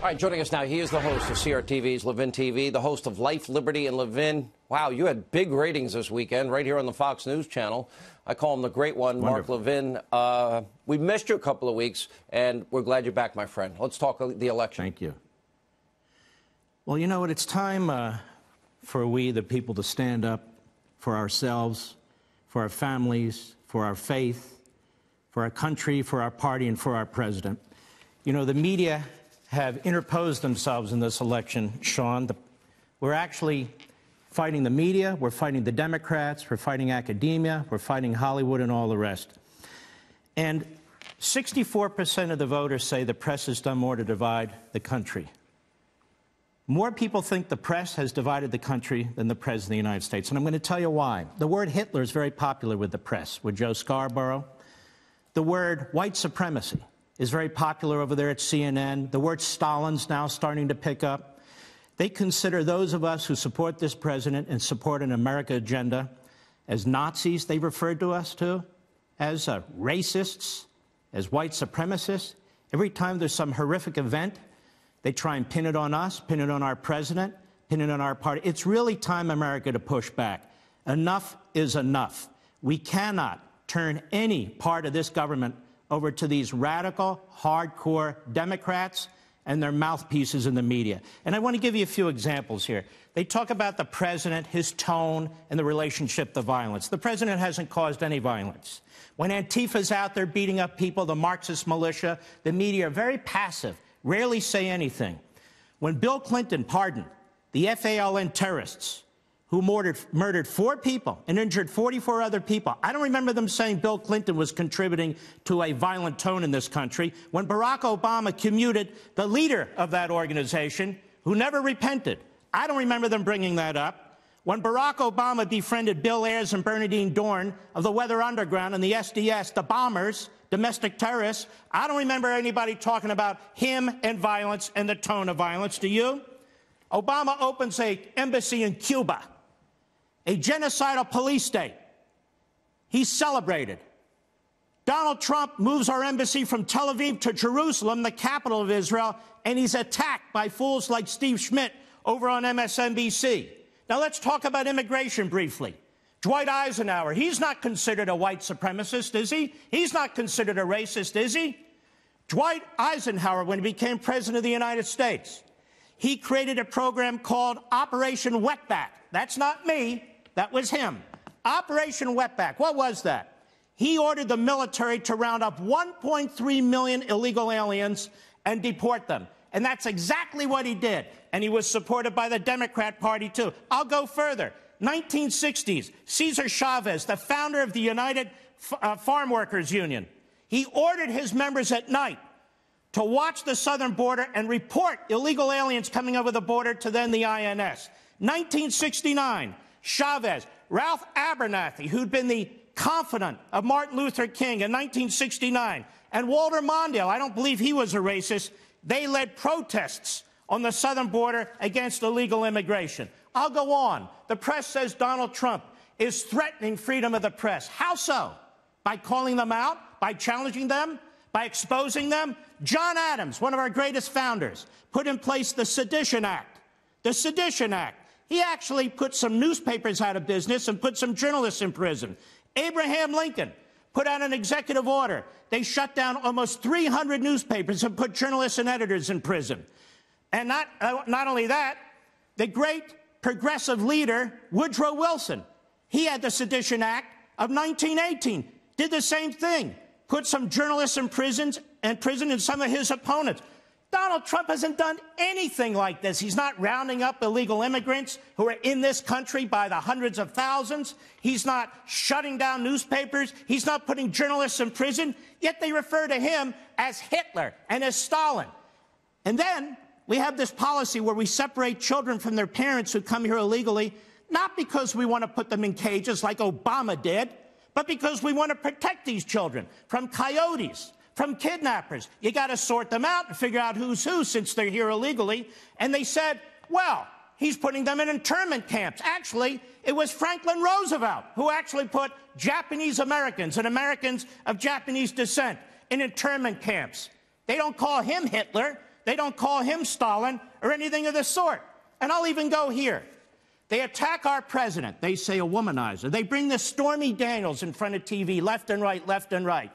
All right, joining us now, he is the host of CRTV's Levin TV, the host of Life, Liberty, and Levin. Wow, you had big ratings this weekend right here on the Fox News channel. I call him the great one, Wonderful. Mark Levin. We missed you a couple of weeks, and we're glad you're back, my friend. Let's talk the election. Thank you. Well, you know what? It's time for we, the people, to stand up for ourselves, for our families, for our faith, for our country, for our party, and for our president. You know, the media have interposed themselves in this election, Sean. We're actually fighting the media, we're fighting the Democrats, we're fighting academia, we're fighting Hollywood and all the rest. And 64% of the voters say the press has done more to divide the country. More people think the press has divided the country than the President of the United States. And I'm going to tell you why. The word Hitler is very popular with the press, with Joe Scarborough. The word white supremacy is very popular over there at CNN. The word Stalin's now starting to pick up. They consider those of us who support this president and support an America agenda as Nazis. They referred to us as racists, as white supremacists. Every time there's some horrific event, they try and pin it on us, pin it on our president, pin it on our party. It's really time, America, to push back. Enough is enough. We cannot turn any part of this government over to these radical, hardcore Democrats and their mouthpieces in the media. And I want to give you a few examples here. They talk about the president, his tone, and the relationship to violence. The president hasn't caused any violence. When Antifa's out there beating up people, the Marxist militia, the media are very passive, rarely say anything. When Bill Clinton pardoned the FALN terrorists who murdered 4 people and injured 44 other people, I don't remember them saying Bill Clinton was contributing to a violent tone in this country. When Barack Obama commuted the leader of that organization, who never repented, I don't remember them bringing that up. When Barack Obama befriended Bill Ayers and Bernadine Dorn of the Weather Underground and the SDS, the bombers, domestic terrorists, I don't remember anybody talking about him and violence and the tone of violence. Do you? Obama opens an embassy in Cuba, a genocidal police state. He's celebrated. Donald Trump moves our embassy from Tel Aviv to Jerusalem, the capital of Israel, and he's attacked by fools like Steve Schmidt over on MSNBC. Now let's talk about immigration briefly. Dwight Eisenhower, he's not considered a white supremacist, is he? He's not considered a racist, is he? Dwight Eisenhower, when he became president of the United States, he created a program called Operation Wetback. That's not me. That was him. Operation Wetback. What was that? He ordered the military to round up 1.3 million illegal aliens and deport them. And that's exactly what he did. And he was supported by the Democrat Party, too. I'll go further. 1960s, Cesar Chavez, the founder of the United Farm Workers Union, he ordered his members at night to watch the southern border and report illegal aliens coming over the border to then the INS. 1969, Chavez, Ralph Abernathy, who'd been the confidant of Martin Luther King in 1969, and Walter Mondale, I don't believe he was a racist, they led protests on the southern border against illegal immigration. I'll go on. The press says Donald Trump is threatening freedom of the press. How so? By calling them out? By challenging them? By exposing them? John Adams, one of our greatest founders, put in place the Sedition Act. The Sedition Act. He actually put some newspapers out of business and put some journalists in prison. Abraham Lincoln put out an executive order. They shut down almost 300 newspapers and put journalists and editors in prison. And not only that, the great progressive leader, Woodrow Wilson, he had the Sedition Act of 1918, did the same thing, put some journalists in prison and some of his opponents. Donald Trump hasn't done anything like this. He's not rounding up illegal immigrants who are in this country by the hundreds of thousands. He's not shutting down newspapers. He's not putting journalists in prison. Yet they refer to him as Hitler and as Stalin. And then we have this policy where we separate children from their parents who come here illegally, not because we want to put them in cages like Obama did, but because we want to protect these children from coyotes, from kidnappers. You got to sort them out and figure out who's who since they're here illegally. And they said, well, he's putting them in internment camps. Actually, it was Franklin Roosevelt who actually put Japanese Americans and Americans of Japanese descent in internment camps. They don't call him Hitler. They don't call him Stalin or anything of the sort. And I'll even go here. They attack our president. They say a womanizer. They bring the Stormy Daniels in front of TV, left and right, left and right.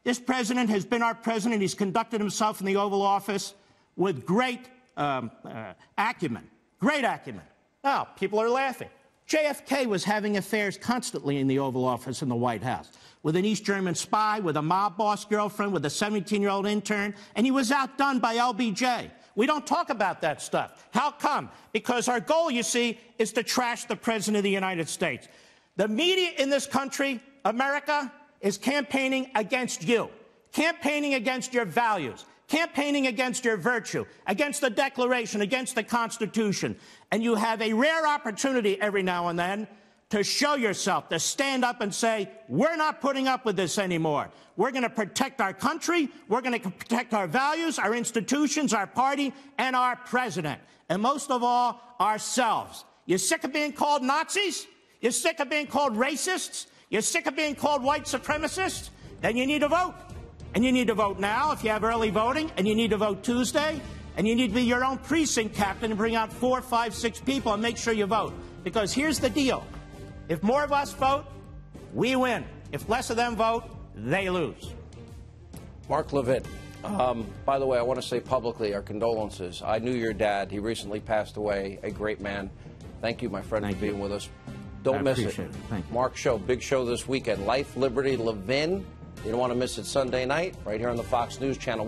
This president has been our president. He's conducted himself in the Oval Office with great acumen. Great acumen. Now, people are laughing. JFK was having affairs constantly in the Oval Office in the White House with an East German spy, with a mob boss girlfriend, with a 17-year-old intern, and he was outdone by LBJ. We don't talk about that stuff. How come? Because our goal, you see, is to trash the President of the United States. The media in this country, America, is campaigning against you, campaigning against your values, campaigning against your virtue, against the Declaration, against the Constitution. And you have a rare opportunity every now and then to show yourself, to stand up and say, we're not putting up with this anymore. We're going to protect our country. We're going to protect our values, our institutions, our party, and our president. And most of all, ourselves. You're sick of being called Nazis? You're sick of being called racists? You're sick of being called white supremacists? Then you need to vote. And you need to vote now if you have early voting, and you need to vote Tuesday, and you need to be your own precinct captain and bring out 4, 5, 6 people and make sure you vote. Because here's the deal. If more of us vote, we win. If less of them vote, they lose. Mark Levin, by the way, I want to say publicly our condolences. I knew your dad. He recently passed away, a great man. Thank you, my friend, for being with us. Don't miss it. Thank you. Mark Show, big show this weekend. Life, Liberty, Levin. You don't want to miss it Sunday night, right here on the Fox News Channel.